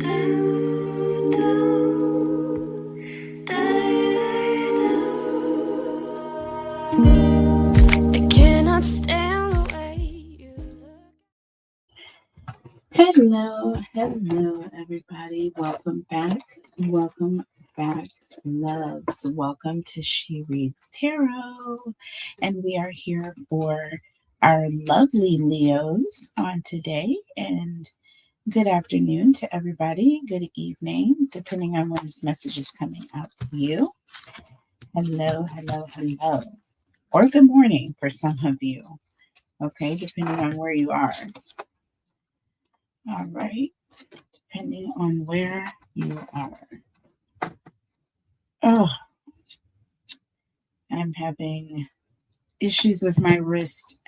I cannot stand the way you look. Hello, everybody. Welcome back, loves. Welcome to She Reads Tarot. And we are here for our lovely Leos on today. And good afternoon to everybody. Good evening, depending on when this message is coming out to you. Hello. Or good morning for some of you. Okay, depending on where you are. All right. Depending on where you are. Oh, I'm having issues with my wrist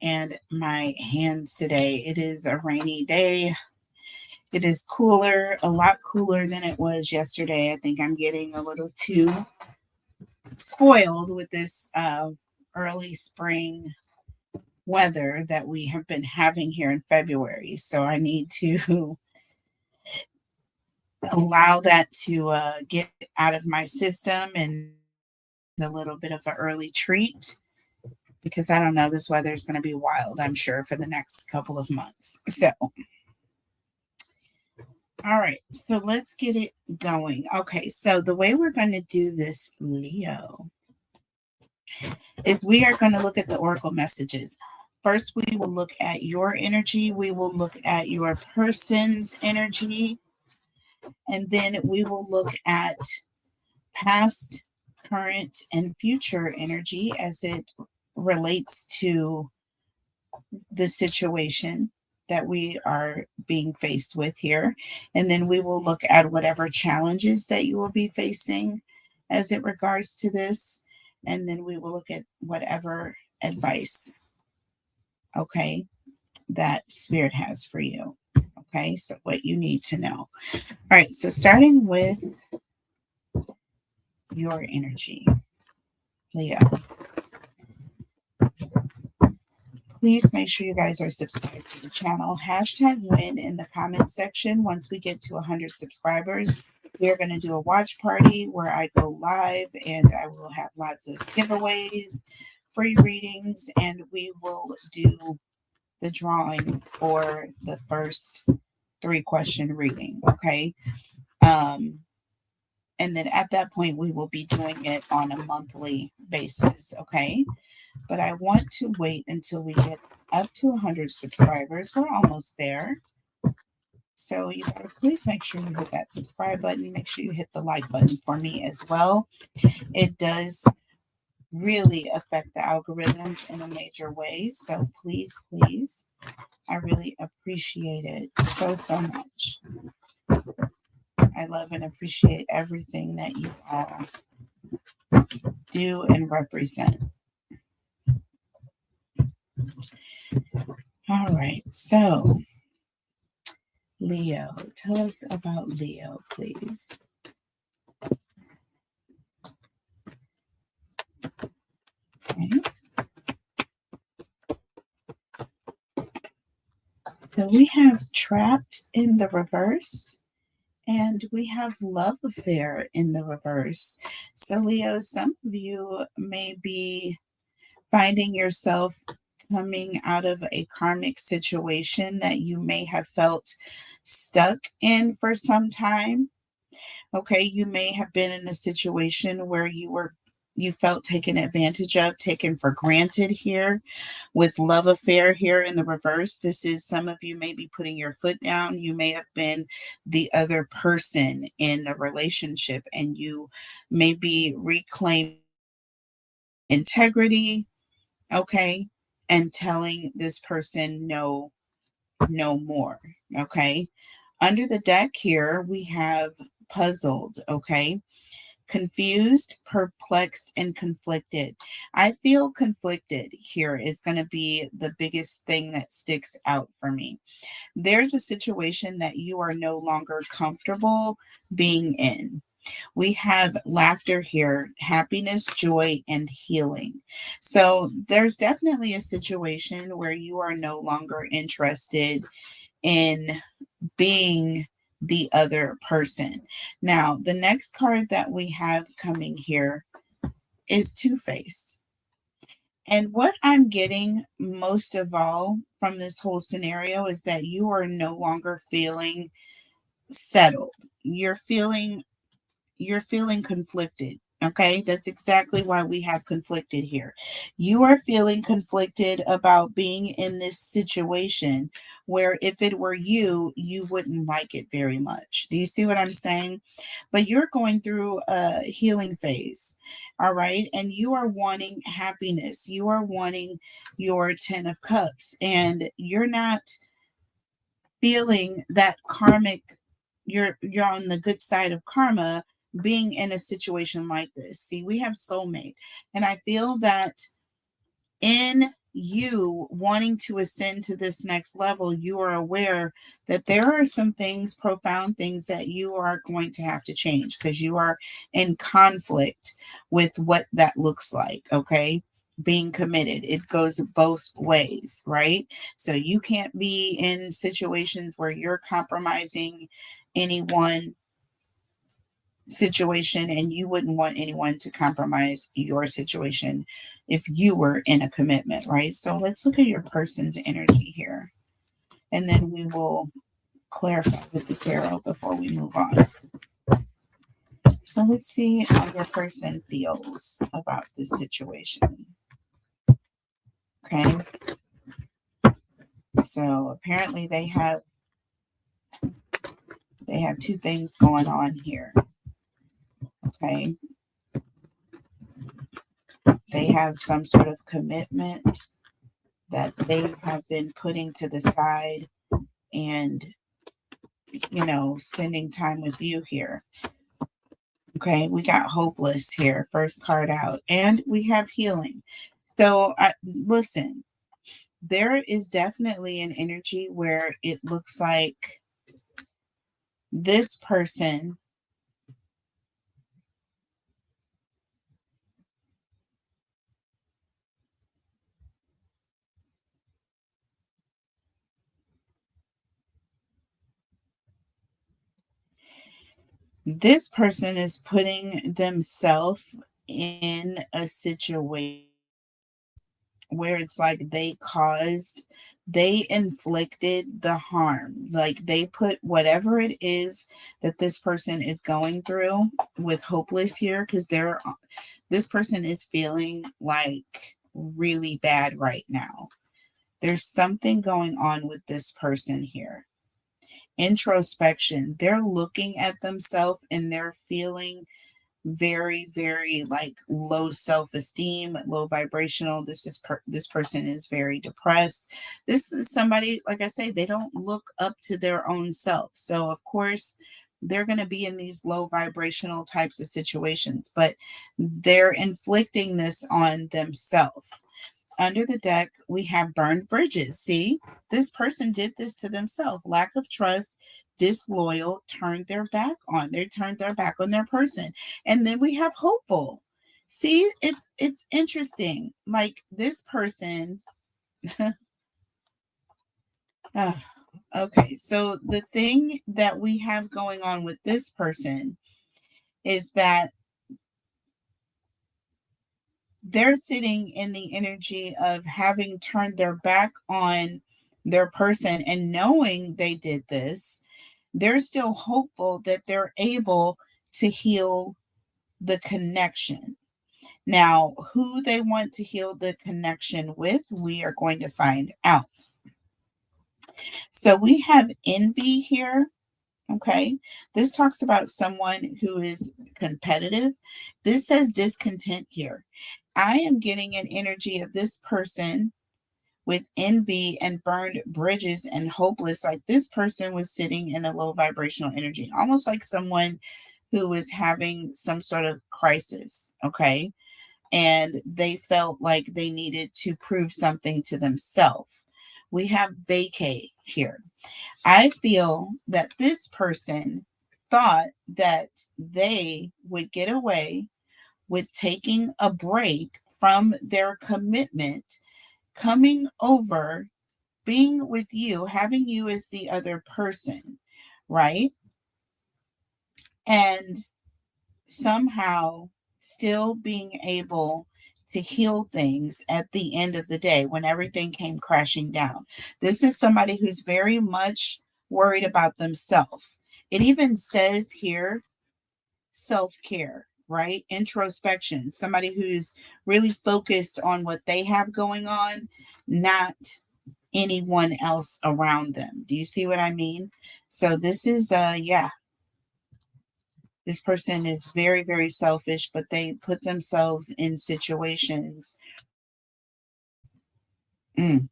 and my hands today. It is a rainy day. It is cooler, a lot cooler than it was yesterday. I think I'm getting a little too spoiled with this early spring weather that we have been having here in February. So I need to allow that to get out of my system, and a little bit of an early treat because I don't know, this weather is going to be wild, I'm sure, for the next couple of months. So, all right, so let's get it going. Okay, so the way we're going to do this, Leo, is we are going to look at the oracle messages. First, we will look at your energy. We will look at your person's energy. And then we will look at past, current, and future energy as it relates to the situation that we are being faced with here. And then we will look at whatever challenges that you will be facing as it regards to this. And then we will look at whatever advice, okay, that Spirit has for you. Okay, so what you need to know. All right, so starting with your energy, Leo. Please make sure you guys are subscribed to the channel. Hashtag win in the comment section. Once we get to 100 subscribers, we're going to do a watch party where I go live and I will have lots of giveaways, free readings, and we will do the drawing for the first 3-question reading. Okay. And then at that point, we will be doing it on a monthly basis. Okay. But I want to wait until we get up to 100 subscribers. We're almost there. So you guys, please make sure you hit that subscribe button. Make sure you hit the like button for me as well. It does really affect the algorithms in a major way. So please, I really appreciate it so much. I love and appreciate everything that you all do and represent. All right, so Leo, tell us about Leo, please. Okay. So we have trapped in the reverse, and we have love affair in the reverse. So Leo, some of you may be finding yourself coming out of a karmic situation that you may have felt stuck in for some time. Okay, you may have been in a situation where you felt taken advantage of, taken for granted here with love affair here in the reverse. This is some of you may be putting your foot down. You may have been the other person in the relationship and you may be reclaiming integrity, okay, and telling this person no more, okay. Under the deck here we have puzzled, okay, confused, perplexed, and conflicted. I feel conflicted here is going to be the biggest thing that sticks out for me. There's a situation that you are no longer comfortable being in. We have laughter here, happiness, joy, and healing. So there's definitely a situation where you are no longer interested in being the other person. Now, the next card that we have coming here is Two-Faced. And what I'm getting most of all from this whole scenario is that you are no longer feeling settled. You're feeling conflicted. Okay, that's exactly why we have conflicted here. You are feeling conflicted about being in this situation where if it were you, you wouldn't like it very much. Do you see what I'm saying? But you're going through a healing phase. All right, and you are wanting happiness. You are wanting your 10 of cups, and you're not feeling that karmic, you're on the good side of karma being in a situation like this. See, we have soulmate, and I feel that in you wanting to ascend to this next level, you are aware that there are some things, profound things, that you are going to have to change because you are in conflict with what that looks like. Okay. Being committed, it goes both ways, right? So you can't be in situations where you're compromising anyone situation, and you wouldn't want anyone to compromise your situation if you were in a commitment, right? So let's look at your person's energy here, and then we will clarify with the tarot before we move on. So let's see how your person feels about this situation. Okay. So apparently they have two things going on here. Okay. They have some sort of commitment that they have been putting to the side and, spending time with you here. Okay, we got hopeless here, first card out, and we have healing. So, listen, there is definitely an energy where it looks like this person is putting themselves in a situation where it's like they inflicted the harm. Like they put whatever it is that this person is going through with hopeless here, because this person is feeling like really bad right now. There's something going on with this person here. Introspection. They're looking at themselves and they're feeling very, very like low self-esteem, low vibrational. This person is very depressed. This is somebody, like I say, they don't look up to their own self, so of course they're going to be in these low vibrational types of situations, but they're inflicting this on themselves. Under the deck, we have burned bridges. See, this person did this to themselves. Lack of trust, disloyal, turned their back on. They turned their back on their person. And then we have hopeful. See, it's interesting. Like this person. Okay, so the thing that we have going on with this person is that they're sitting in the energy of having turned their back on their person and knowing they did this. They're still hopeful that they're able to heal the connection. Now, who they want to heal the connection with, we are going to find out. So we have envy here. Okay. This talks about someone who is competitive. This says discontent here. I am getting an energy of this person with envy and burned bridges and hopeless. Like this person was sitting in a low vibrational energy, almost like someone who was having some sort of crisis. Okay. And they felt like they needed to prove something to themselves. We have vacate here. I feel that this person thought that they would get away with taking a break from their commitment, coming over, being with you, having you as the other person, right? and somehow still being able to heal things at the end of the day when everything came crashing down. This is somebody who's very much worried about themselves. It even says here self care, right? Introspection, somebody who's really focused on what they have going on, not anyone else around them. Do you see what I mean? So this is yeah, this person is very, very selfish, but they put themselves in situations. Mm,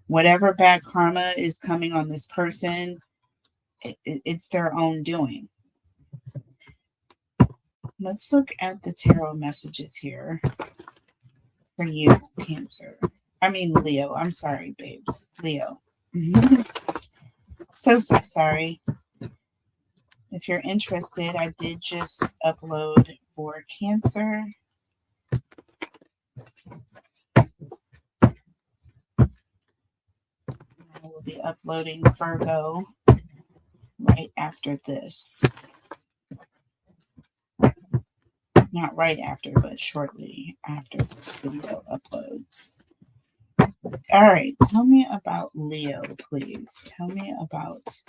whatever bad karma is coming on this person, it's their own doing. Let's look at the tarot messages here for you, Cancer. I mean, Leo. I'm sorry, babes. Leo. So sorry. If you're interested, I did just upload for Cancer. I will be uploading Virgo right after this. Not right after, but shortly after this video uploads. All right, tell me about Leo, please. Tell me about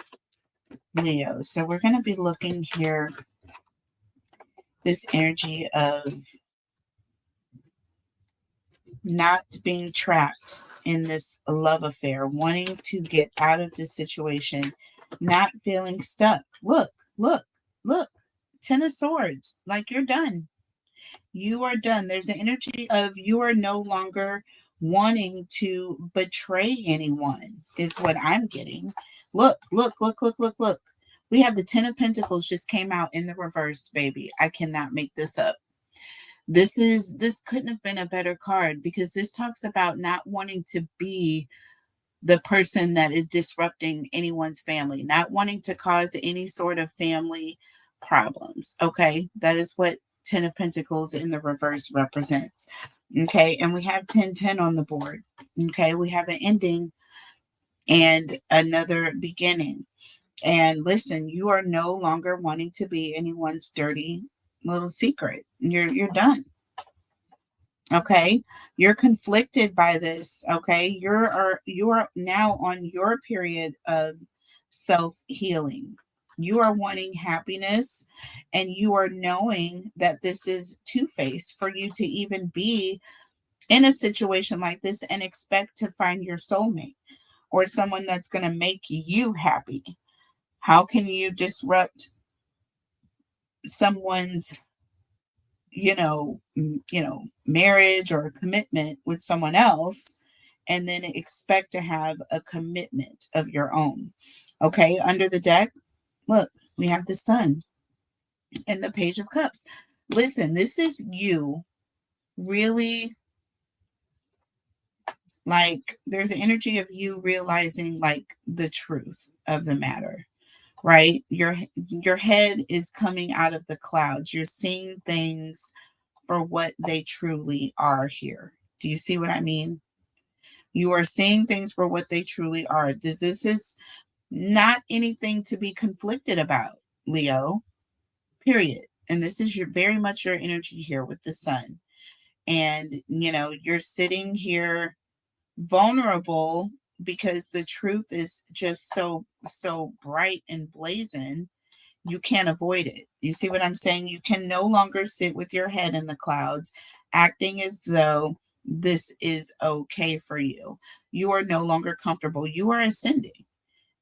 Leo. So we're going to be looking here, this energy of not being trapped in this love affair, wanting to get out of this situation, not feeling stuck. Look, look, look. 10 of Swords, like you're done. You are done. There's an energy of you are no longer wanting to betray anyone, is what I'm getting. Look, look, look, look, look, look. We have the 10 of Pentacles just came out in the reverse, baby. I cannot make this up. This couldn't have been a better card because this talks about not wanting to be the person that is disrupting anyone's family, not wanting to cause any sort of family problems. Okay, that is what 10 of Pentacles in the reverse represents. Okay, and we have 10-10 on the board. Okay, we have an ending and another beginning. And listen, you are no longer wanting to be anyone's dirty little secret. You're done. Okay, you're conflicted by this. Okay, you are now on your period of self-healing. You are wanting happiness, and you are knowing that this is two-faced for you to even be in a situation like this and expect to find your soulmate or someone that's going to make you happy. How can you disrupt someone's marriage or a commitment with someone else and then expect to have a commitment of your own? Okay, under the deck, look, we have the Sun and the Page of Cups. Listen, this is you really, like, there's an energy of you realizing like the truth of the matter, right? Your head is coming out of the clouds. You're seeing things for what they truly are here. Do you see what I mean? You are seeing things for what they truly are. This is not anything to be conflicted about, Leo, period. And this is your very much your energy here with the Sun. And you're sitting here vulnerable because the truth is just so bright and blazing. You can't avoid it. You see what I'm saying? You can no longer sit with your head in the clouds, acting as though this is okay for you. You are no longer comfortable. You are ascending.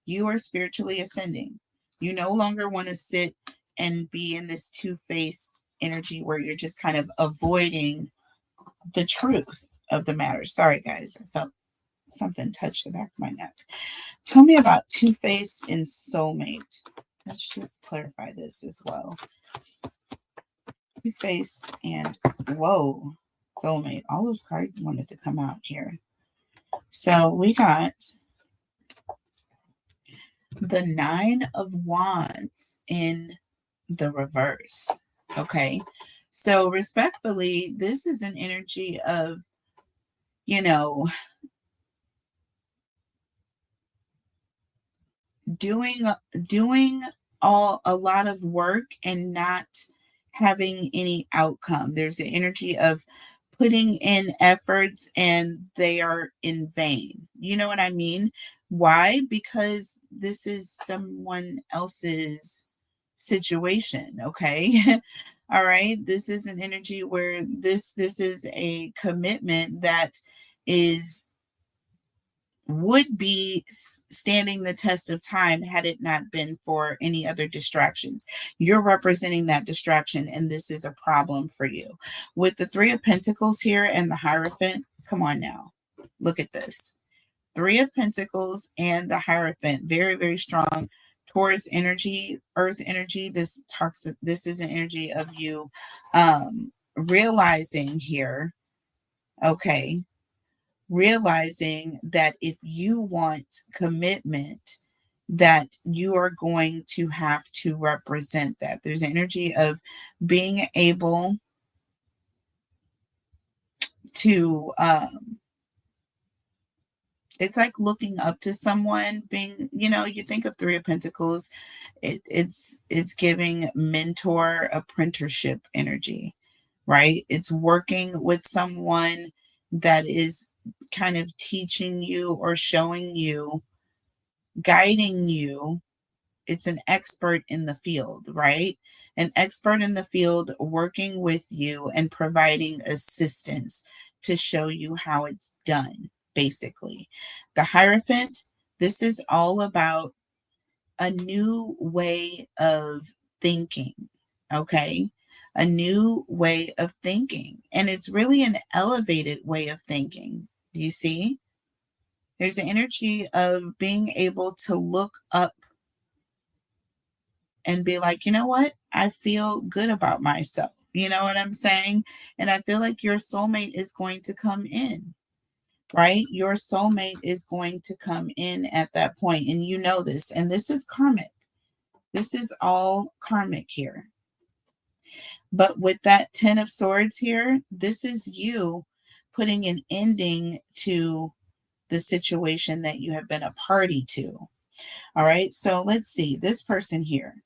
You are spiritually ascending. You no longer want to sit and be in this two-faced energy where you're just kind of avoiding the truth of the matter. Sorry, guys. I felt something touch the back of my neck. Tell me about two-face and soulmate. Let's just clarify this as well. Two-face and whoa, soulmate. All those cards wanted to come out here. So we got the 9 of Wands in the reverse. Okay. So respectfully, this is an energy of, doing a lot of work and not having any outcome. There's the energy of putting in efforts and they are in vain. You know what I mean? Why? Because this is someone else's situation, okay? All right. This is an energy where this is a commitment that is would be standing the test of time had it not been for any other distractions. You're representing that distraction, and this is a problem for you. With the Three of Pentacles here and the Hierophant, come on now. Look at this. Three of Pentacles and the Hierophant, very, very strong. Taurus energy, earth energy. This is an energy of you realizing here, okay, realizing that if you want commitment, that you are going to have to represent that. There's energy of being able to it's like looking up to someone, being, you think of Three of Pentacles, it's giving mentor apprenticeship energy, right? It's working with someone that is kind of teaching you or showing you, guiding you. It's an expert in the field, right? An expert in the field working with you and providing assistance to show you how it's done, basically. The Hierophant, this is all about a new way of thinking, okay? A new way of thinking. And it's really an elevated way of thinking. Do you see? There's the energy of being able to look up and be like, you know what? I feel good about myself. You know what I'm saying? And I feel like your soulmate is going to come in, right? Your soulmate is going to come in at that point, and you know this. And this is karmic. This is all karmic here. But with that 10 of Swords here, this is you putting an ending to the situation that you have been a party to. All right. So let's see this person here.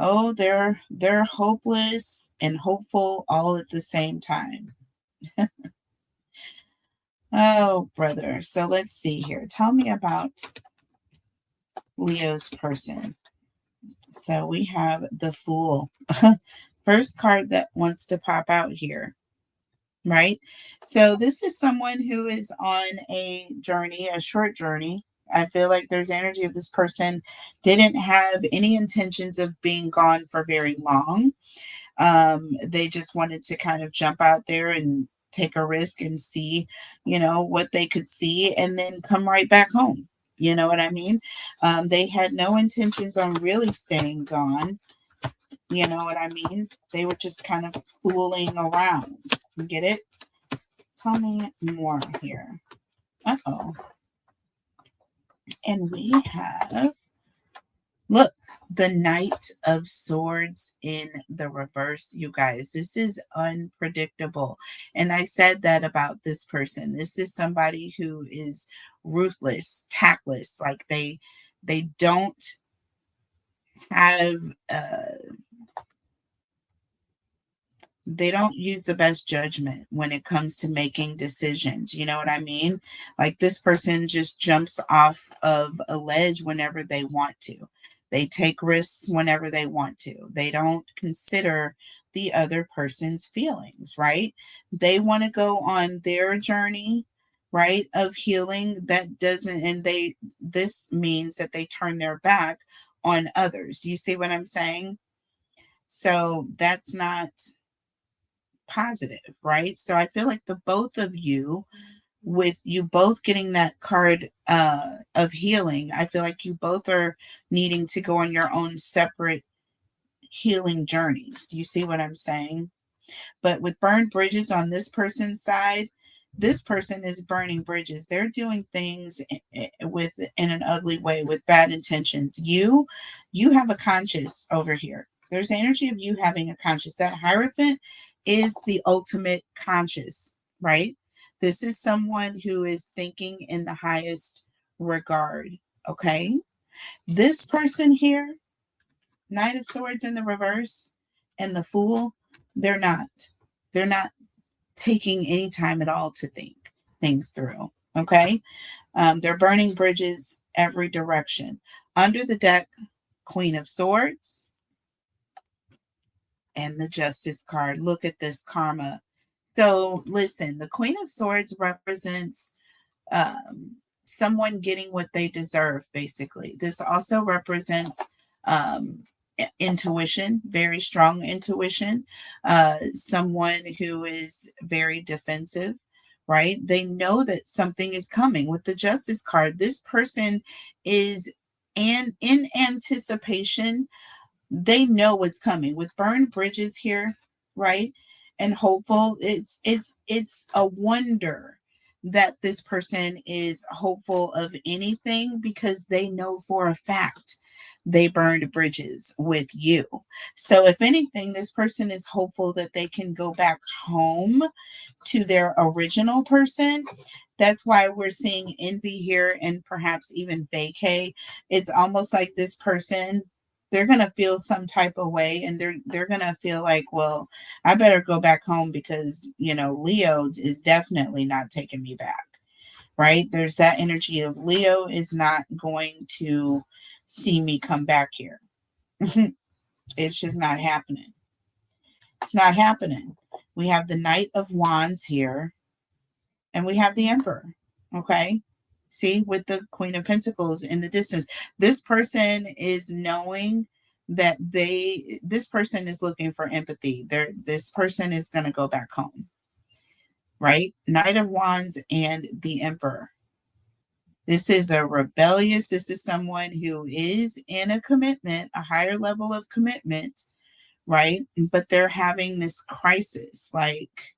Oh, they're hopeless and hopeful all at the same time. Oh, brother. So let's see here. Tell me about Leo's person. So we have the Fool. First card that wants to pop out here, right? So this is someone who is on a journey, a short journey. I feel like there's energy of this person didn't have any intentions of being gone for very long. They just wanted to kind of jump out there and take a risk and see, what they could see and then come right back home. You know what I mean? They had no intentions on really staying gone. You know what I mean? They were just kind of fooling around. You get it? Tell me more here. Uh-oh. And we have, look, the Knight of Swords in the reverse, you guys. This is unpredictable. And I said that about this person. This is somebody who is ruthless, tactless. Like they don't have they don't use the best judgment when it comes to making decisions. You know what I mean? Like this person just jumps off of a ledge whenever they want to. They take risks whenever they want to. They don't consider the other person's feelings, right? They want to go on their journey, right, of healing. That doesn't, and this means that they turn their back on others. You see what I'm saying? So that's not positive, right? So I feel like the both of you, with you both getting that card of healing, I feel like you both are needing to go on your own separate healing journeys. Do you see what I'm saying? But with burned bridges on this person's side, this person is burning bridges. They're doing things in an ugly way with bad intentions. You have a conscience over here. There's the energy of you having a conscience. That Hierophant is the ultimate conscious, right? This is someone who is thinking in the highest regard, okay? This person here, Knight of Swords in the reverse and the Fool, they're not. They're not taking any time at all to think things through. Okay. They're burning bridges every direction. Under the deck, Queen of Swords and the Justice card. Look at this karma. So listen, the Queen of Swords represents someone getting what they deserve, basically. This also represents intuition, very strong intuition, someone who is very defensive, right? They know that something is coming. With the Justice card, this person is in anticipation. They know what's coming. With burned bridges here, right? And hopeful, it's a wonder that this person is hopeful of anything because they know for a fact they burned bridges with you. So if anything, this person is hopeful that they can go back home to their original person. That's why we're seeing envy here and perhaps even vacay. It's almost like this person, they're going to feel some type of way, and they're going to feel like, well, I better go back home because, Leo is definitely not taking me back. Right? There's that energy of Leo is not going to see me come back here. It's just not happening. It's not happening. We have the Knight of Wands here, and we have the Emperor. Okay. See, with the Queen of Pentacles in the distance, this person is knowing that this person is looking for empathy. This person is going to go back home, right? Knight of Wands and the Emperor. This is this is someone who is in a commitment, a higher level of commitment, right? But they're having this crisis, like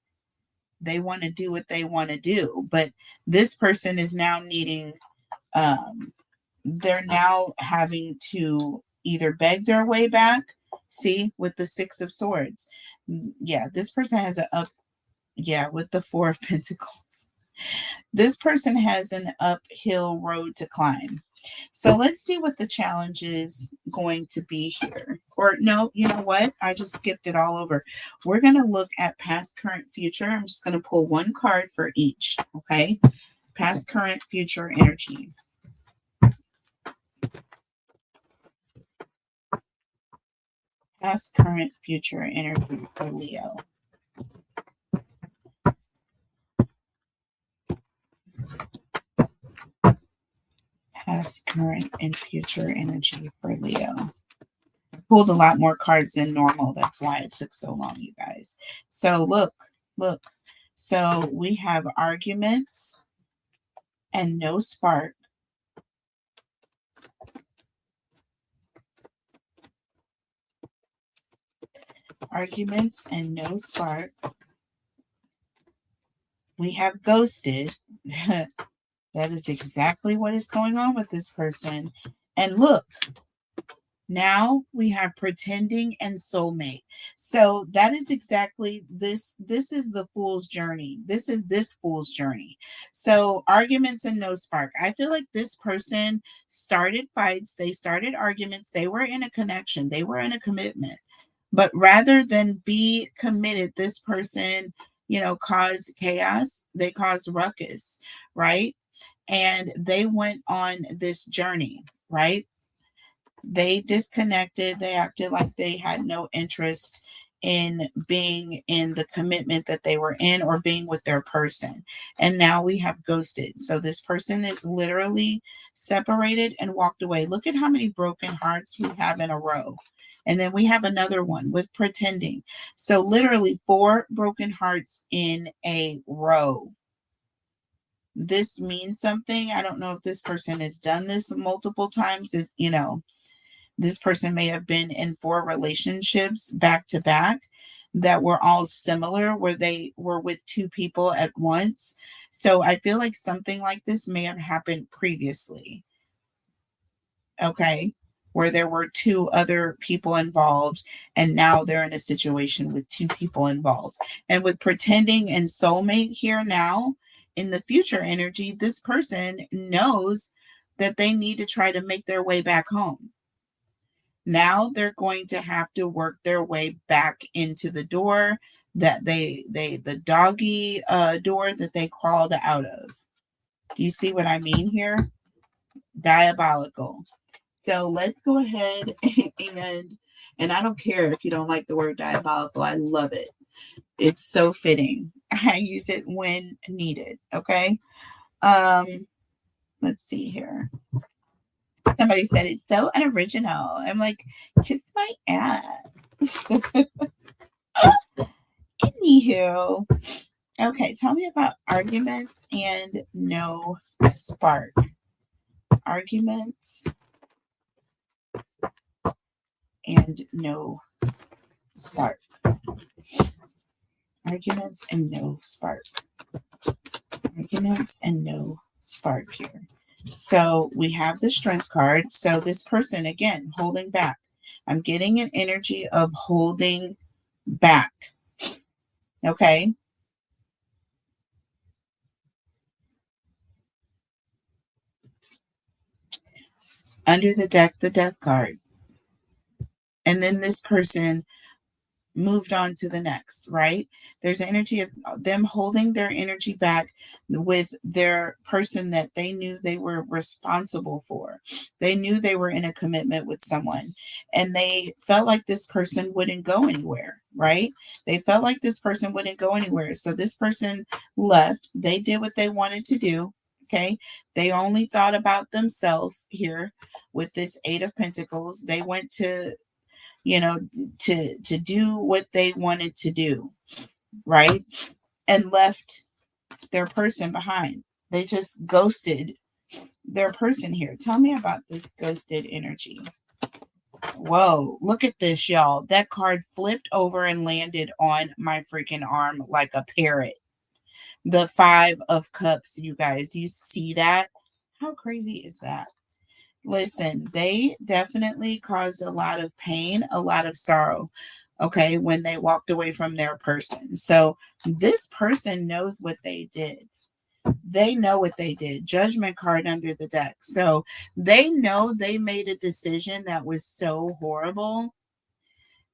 they want to do what they want to do. But this person is now needing, they're now having to either beg their way back. See, with the Six of Swords. Yeah, this person has with the Four of Pentacles. This person has an uphill road to climb. So let's see what the challenge is going to be here. Or no, you know what? I just skipped it all over. We're going to look at past, current, future. I'm just going to pull one card for each. Okay. Past, current, future energy. Past, current, future energy for Leo. Past, current, and future energy for Leo. I pulled a lot more cards than normal. That's why it took so long, you guys. So look. So we have arguments and no spark. Arguments and no spark. We have ghosted. That is exactly what is going on with this person. And look, now we have pretending and soulmate. So that is exactly this. This is the fool's journey. This is this fool's journey. So arguments and no spark. I feel like this person started fights. They started arguments. They were in a connection. They were in a commitment. But rather than be committed, this person, caused chaos. They caused ruckus, right? And they went on this journey, right? They disconnected. They acted like they had no interest in being in the commitment that they were in or being with their person. And now we have ghosted. So this person is literally separated and walked away. Look at how many broken hearts we have in a row. And then we have another one with pretending. So literally 4 broken hearts in a row. This means something. I don't know if this person has done this multiple times. This person may have been in 4 relationships back to back that were all similar, where they were with 2 people at once. So I feel like something like this may have happened previously. Okay. Where there were 2 other people involved, and now they're in a situation with 2 people involved. And with pretending and soulmate here now, in the future energy, this person knows that they need to try to make their way back home. Now they're going to have to work their way back into the door that the doggy door that they crawled out of. Do you see what I mean here? Diabolical. So let's go ahead and I don't care if you don't like the word diabolical. I love it. It's so fitting. I use it when needed. Okay. Let's see here. Somebody said it's so unoriginal. I'm like, kiss my ass. Anywho. Okay, tell me about arguments and no spark. Arguments and no spark. Arguments and no spark. Arguments and no spark here. So we have the strength card. So this person, again, holding back. I'm getting an energy of holding back. Okay. Under the deck, the death card. And then this person moved on to the next, right? There's an energy of them holding their energy back with their person that they knew they were responsible for. They knew they were in a commitment with someone and they felt like this person wouldn't go anywhere, right? They felt like this person wouldn't go anywhere. So this person left. They did what they wanted to do. Okay. They only thought about themselves here with this Eight of Pentacles. They went to to do what they wanted to do, right? And left their person behind. They just ghosted their person here. Tell me about this ghosted energy. Whoa, look at this, y'all. That card flipped over and landed on my freaking arm like a parrot. The Five of Cups, you guys. Do you see that? How crazy is that? Listen, they definitely caused a lot of pain, a lot of sorrow, okay, when they walked away from their person. So this person knows what they did. They know what they did. Judgment card under the deck. So they know they made a decision that was so horrible.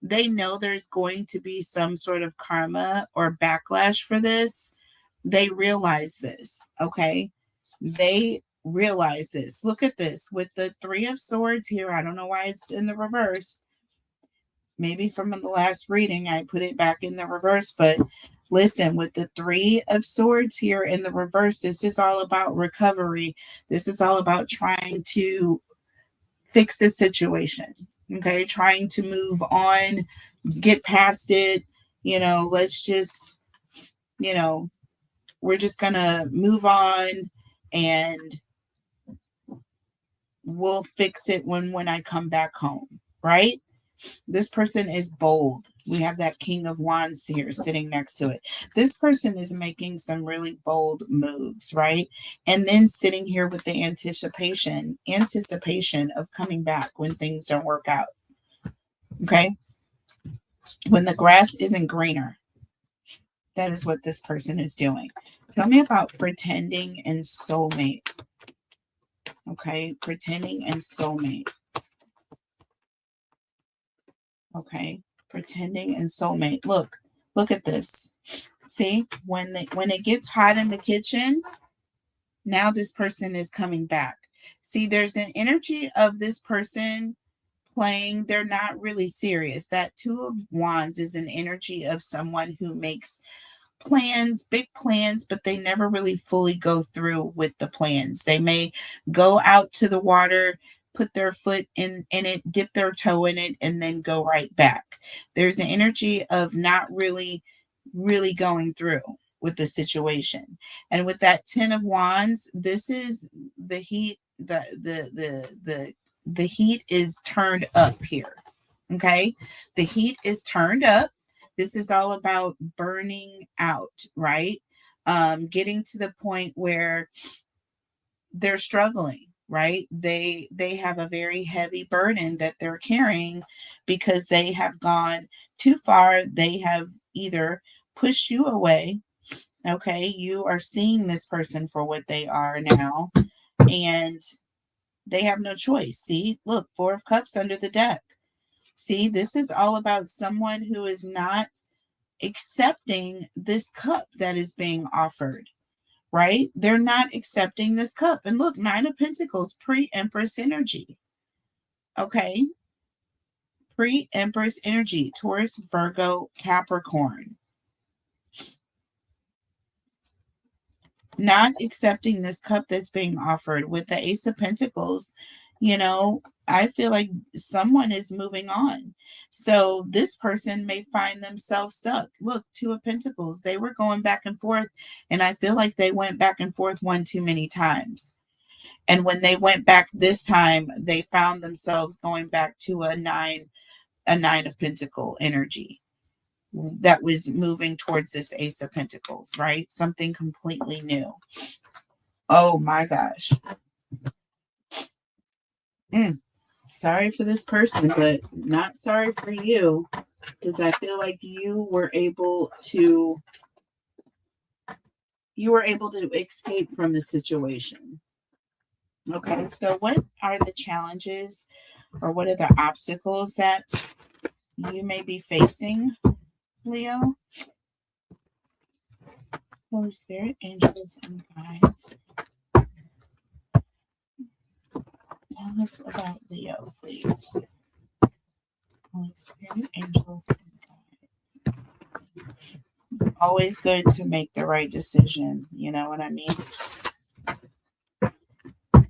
They know there's going to be some sort of karma or backlash for this. They realize this, okay? They realize this. Look at this with the Three of Swords here. I don't know why it's in the reverse. Maybe from the last reading, I put it back in the reverse. But listen, with the Three of Swords here in the reverse, this is all about recovery. This is all about trying to fix the situation. Okay, trying to move on, get past it. Let's just, we're just gonna move on and we'll fix it when I come back home, right? This person is bold. We have that King of Wands here sitting next to it. This person is making some really bold moves, right? And then sitting here with the anticipation of coming back when things don't work out. Okay? When the grass isn't greener. That is what this person is doing. Tell me about pretending and soulmate. Okay, pretending and soulmate. Okay, pretending and soulmate. Look at this. See, when it gets hot in the kitchen, now this person is coming back. See, there's an energy of this person playing. They're not really serious. That Two of Wands is an energy of someone who makes plans, big plans, but they never really fully go through with the plans. They may go out to the water, put their foot in it, dip their toe in it, and then go right back. There's an energy of not really going through with the situation. And with that Ten of Wands, this is the heat, the heat is turned up here. Okay? The heat is turned up. This is all about burning out, right? Getting to the point where they're struggling, right? They have a very heavy burden that they're carrying because they have gone too far. They have either pushed you away, okay? You are seeing this person for what they are now, and They have no choice. See, look, Four of Cups under the deck. See, this is all about someone who is not accepting this cup that is being offered, right? They're not accepting this cup. And look, Nine of Pentacles, pre-Empress energy. Okay. Pre-Empress energy, Taurus, Virgo, Capricorn. Not accepting this cup that's being offered with the Ace of Pentacles, I feel like someone is moving on. So this person may find themselves stuck. Look, Two of Pentacles, they were going back and forth, and I feel like they went back and forth one too many times. And when they went back this time, they found themselves going back to a nine of Pentacle energy that was moving towards this Ace of Pentacles, right? Something completely new. Oh my gosh. Sorry for this person, but not sorry for you, because I feel like you were able to escape from the situation. Okay, so what are the challenges or what are the obstacles that you may be facing, Leo? Holy Spirit, angels, and guides. Tell us about Leo, please. Holy Spirit, angels, and guides. It's always good to make the right decision. You know what I mean?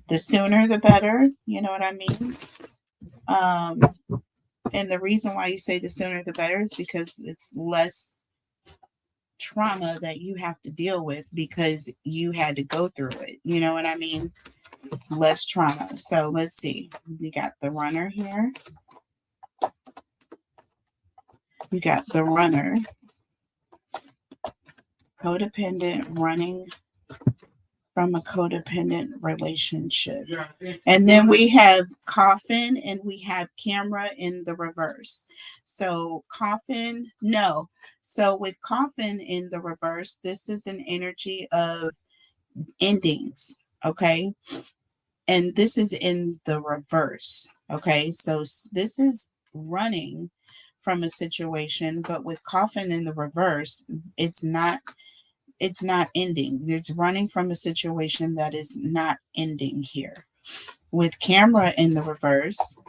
The sooner the better. You know what I mean? And the reason why you say the sooner the better is because it's less trauma that you have to deal with because you had to go through it. You know what I mean? Less trauma. So let's see. We got the runner here. You got the runner. Codependent, running from a codependent relationship. And then we have coffin and we have camera in the reverse. So coffin, no. So with coffin in the reverse, this is an energy of endings. Okay. And this is in the reverse. Okay. So this is running from a situation, but with coffin in the reverse, it's not ending. It's running from a situation that is not ending here. With camera in the reverse,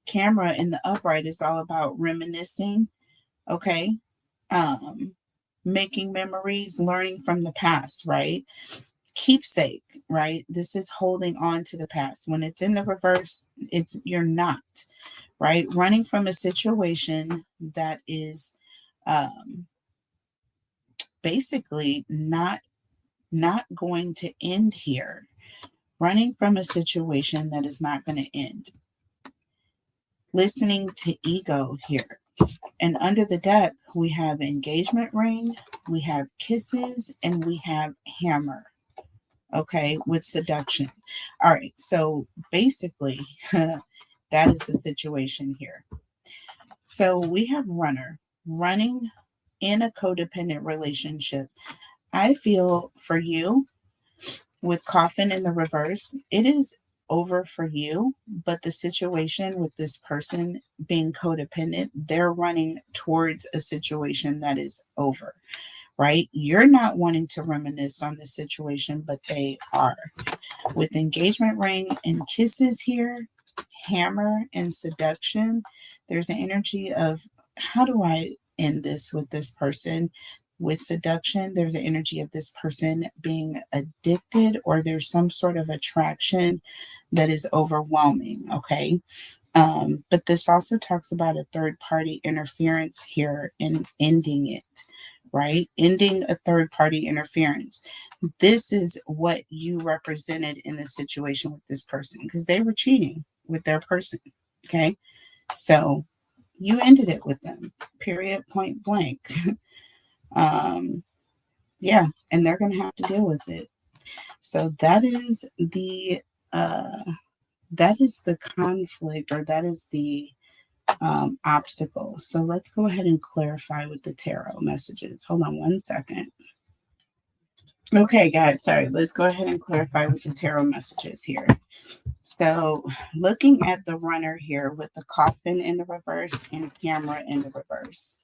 camera in the upright is all about reminiscing, okay? Making memories, learning from the past, right? Keepsake, right? This is holding on to the past. When it's in the reverse, you're not, right? Running from a situation that is basically not going to end here. Running from a situation that is not going to end. Listening to ego here. And under the deck, we have engagement ring, we have kisses, and we have hammer. Okay, with seduction. All right, so basically, that is the situation here. So we have runner, running in a codependent relationship. I feel for you, with coffin in the reverse, it is over for you, but the situation with this person being codependent, they're running towards a situation that is over, right? You're not wanting to reminisce on the situation, but they are. With engagement ring and kisses here, hammer and seduction, there's an energy of how do I end this with this person? With seduction, there's an energy of this person being addicted or there's some sort of attraction that is overwhelming, okay? But this also talks about a third party interference here in ending it, right? Ending a third party interference. This is what you represented in the situation with this person because they were cheating with their person, okay? So you ended it with them, period, point blank. Yeah, and they're going to have to deal with it. So that is the conflict, or that is the obstacle. So let's go ahead and clarify with the tarot messages. Hold on one second. Okay, guys, sorry. Let's go ahead and clarify with the tarot messages here. So, looking at the runner here with the coffin in the reverse and camera in the reverse,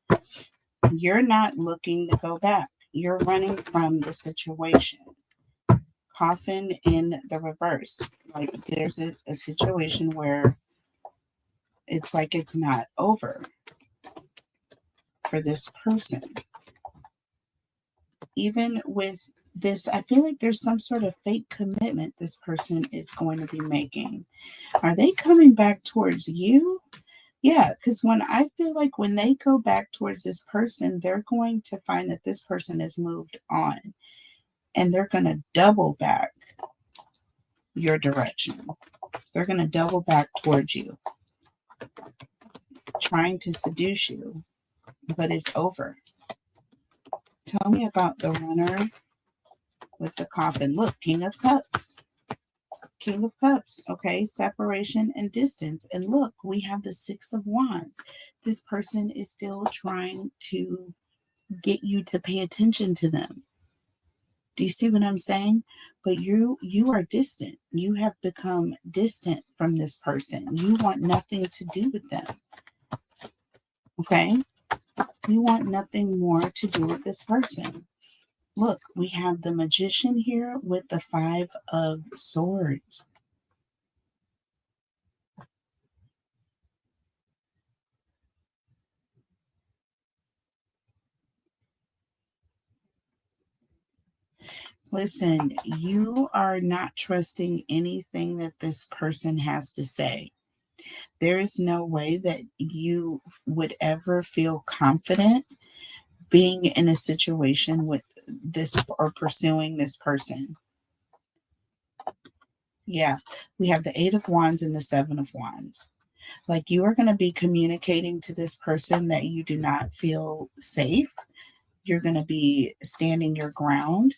you're not looking to go back. You're running from the situation. Coffin in the reverse. Like there's a situation where it's like it's not over for this person. Even with this, I feel like there's some sort of fake commitment this person is going to be making. Are they coming back towards you? Yeah, because when I feel like when they go back towards this person, they're going to find that this person has moved on and they're going to double back your direction. They're going to double back towards you, trying to seduce you, but it's over. Tell me about the runner with the coffin. Look, King of Cups. King of Cups, okay, separation and distance. And look, we have the Six of Wands. This person is still trying to get you to pay attention to them. Do you see what I'm saying? But you are distant. You have become distant from this person. You want nothing to do with them. Okay? You want nothing more to do with this person. Look, we have the Magician here with the Five of Swords. Listen, you are not trusting anything that this person has to say. There is no way that you would ever feel confident being in a situation with this or pursuing this person. Yeah, we have the Eight of Wands and the Seven of Wands. Like you are going to be communicating to this person that you do not feel safe. You're going to be standing your ground.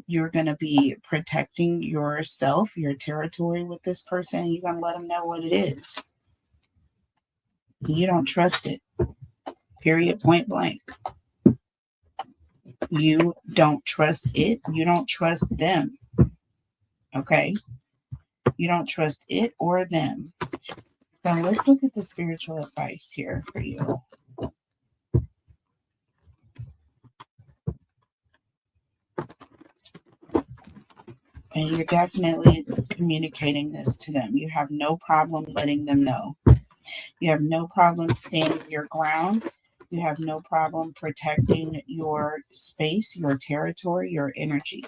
You're going to be protecting yourself, your territory with this person. You're going to let them know what it is. You don't trust it. Period. Point blank. You don't trust it. You don't trust them. Okay. You don't trust it or them. So let's look at the spiritual advice here for you. And you're definitely communicating this to them. You have no problem letting them know. You have no problem standing your ground. You have no problem protecting your space, your territory, your energy.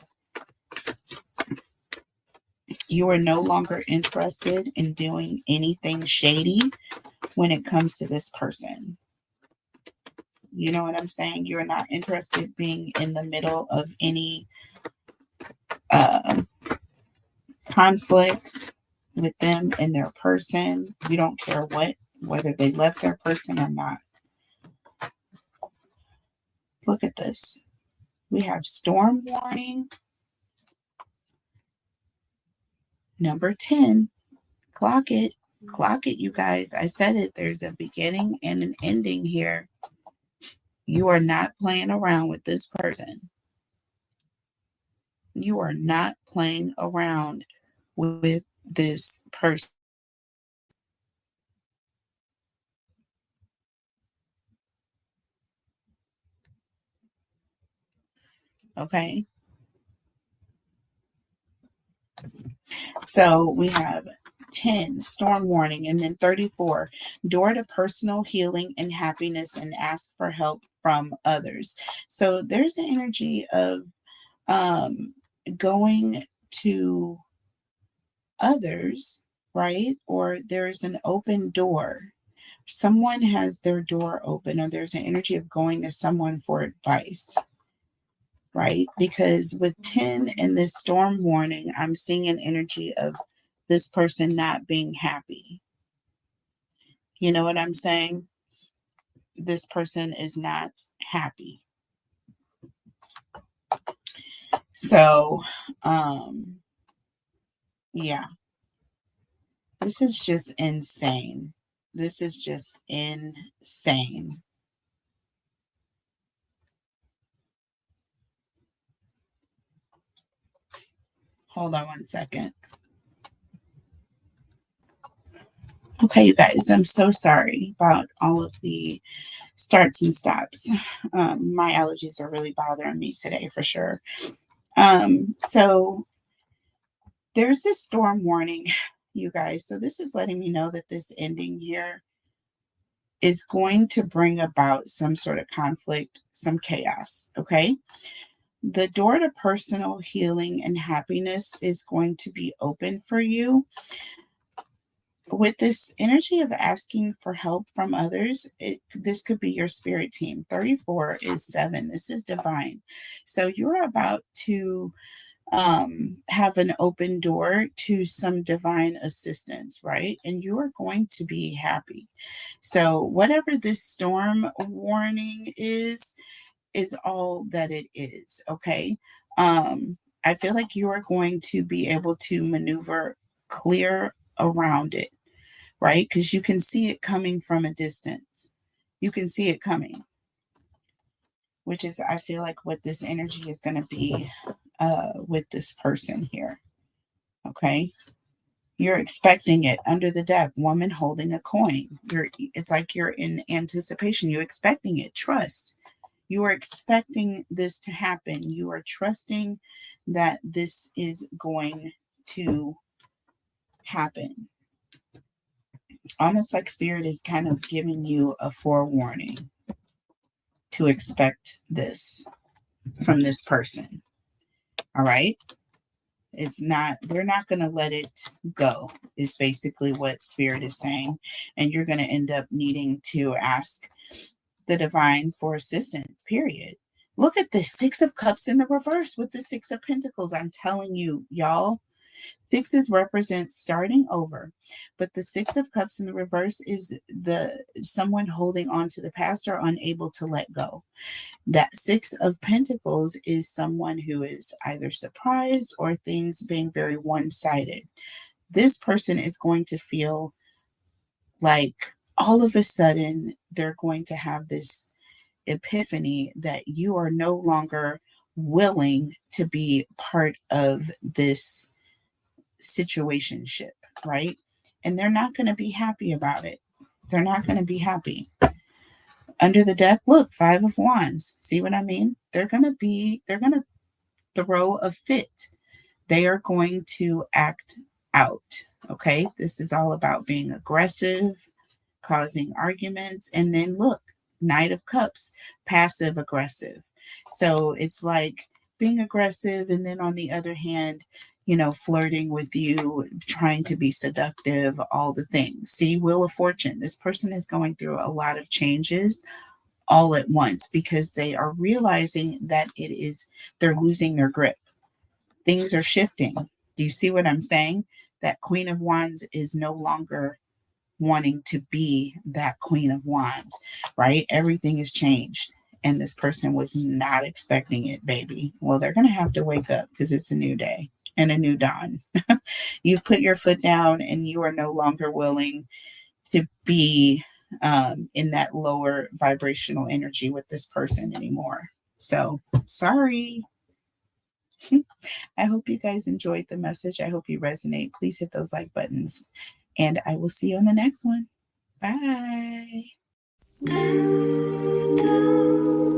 You are no longer interested in doing anything shady when it comes to this person. You know what I'm saying? You're not interested being in the middle of any conflicts with them and their person. You don't care whether they left their person or not. Look at this. We have storm warning. Number 10. Clock it. Clock it, you guys. I said it. There's a beginning and an ending here. You are not playing around with this person. You are not playing around with this person. Okay. So we have 10, storm warning, and then 34, door to personal healing and happiness and ask for help from others. So there's an energy of going to others, right? Or there's an open door. Someone has their door open, or there's an energy of going to someone for advice, right? Because with 10 and this storm warning, I'm seeing an energy of this person not being happy. You know what I'm saying? This person is not happy. So, yeah, this is just insane. This is just insane. Hold on one second. Okay, you guys, I'm so sorry about all of the starts and stops. My allergies are really bothering me today for sure. So there's a storm warning, you guys. So this is letting me know that this ending here is going to bring about some sort of conflict, some chaos. Okay. The door to personal healing and happiness is going to be open for you. With this energy of asking for help from others, this could be your spirit team. 34 is 7. This is divine. So you're about to have an open door to some divine assistance, right? And you are going to be happy. So whatever this storm warning is all that it is. Okay. I feel like you are going to be able to maneuver clear around it, right? Because you can see it coming from a distance. You can see it coming, which is, I feel like, what this energy is going to be with this person here. Okay. You're expecting it under the deck, woman holding a coin. It's like you're in anticipation. You're expecting it. Trust. You are expecting this to happen. You are trusting that this is going to happen. Almost like spirit is kind of giving you a forewarning to expect this from this person. All right. They're not going to let it go, is basically what spirit is saying. And you're going to end up needing to ask the divine for assistance, period. Look at this 6 of Cups in the reverse with the 6 of Pentacles. I'm telling you, y'all, 6s represent starting over, but the 6 of Cups in the reverse is the someone holding on to the past or unable to let go. That 6 of Pentacles is someone who is either surprised or things being very one-sided. This person is going to feel like all of a sudden they're going to have this epiphany that you are no longer willing to be part of this situationship, right? And they're not going to be happy about it. They're not going to be happy. Under the deck, look, 5 of Wands. See what I mean? They're going to throw a fit. They are going to act out. Okay. This is all about being aggressive, causing arguments. And then look, Knight of Cups, passive aggressive. So it's like being aggressive. And then on the other hand, flirting with you, trying to be seductive, all the things. See, Wheel of Fortune. This person is going through a lot of changes all at once because they are realizing that they're losing their grip. Things are shifting. Do you see what I'm saying? That Queen of Wands is no longer wanting to be that Queen of Wands, right? Everything has changed. And this person was not expecting it, baby. Well, they're going to have to wake up because it's a new day and a new dawn. You've put your foot down and you are no longer willing to be in that lower vibrational energy with this person anymore. So, sorry. I hope you guys enjoyed the message. I hope you resonate. Please hit those like buttons. And I will see you on the next one. Bye. Down, down.